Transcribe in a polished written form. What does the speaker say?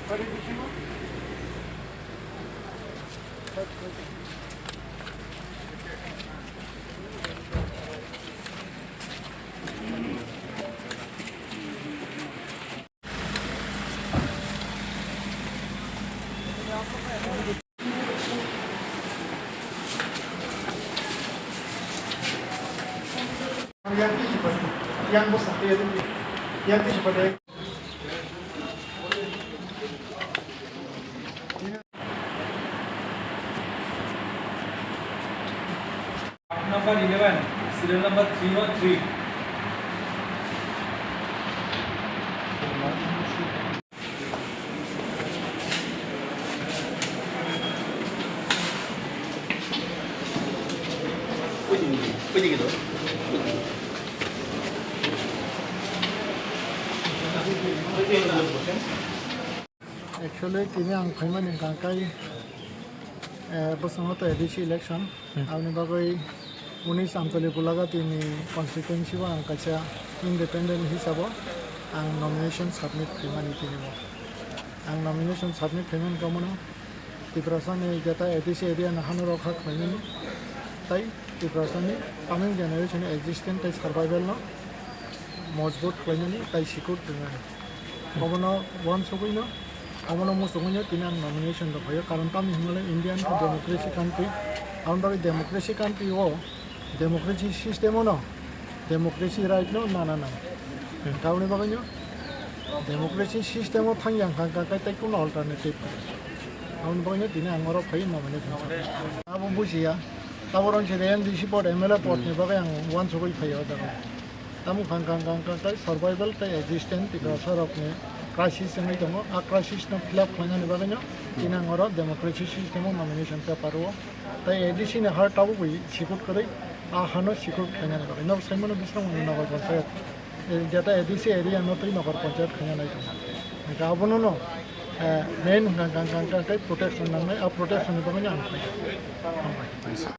Yang bos sampai itu, yang di sebelah. Number 11, serial number 313. Pwede gitu. Actually, kini ang kaiman yung kangkay basangot edisi election. Awni bagoy unis AMTALI GOLAGHATI ni constituency wa ang kacha independent hisabo ang nomination submit kaiman itini mo. Ang nomination submit kaiman kamuno tiprasani jata edisi area na hanurok hak kaiman tai tiprasani coming generation existent tai survival no mojbut kaiman tai sikut dengan kamuno one sukuino kamuno mo sukuino tinang nomination do kayo karon kami himala Indian democracy country ang bagi democracy country wo democracy system no democracy right no na kauni baganyo democracy system o thangyang kangka tai kuno alternative kauni baganyo tinang ngoro kai nomination abo busia taboron chedean disi pot MLA pot ni bagai ang one sukui khayo da tamu kangka tai survival tai existent tikasar apne crisis ngai tongo a crisis no fill up khana ni baganyo tinang ngoro democracy system o nomination ta parwo tai edisi ne har tabu bui sikut kore a hano sikut khana ni bagai no saimono bisno nagor panchayat jata edisi area no tri nagor panchayat khana nai tongo ga abono no main kangka tai protection nang a protection ni baganyo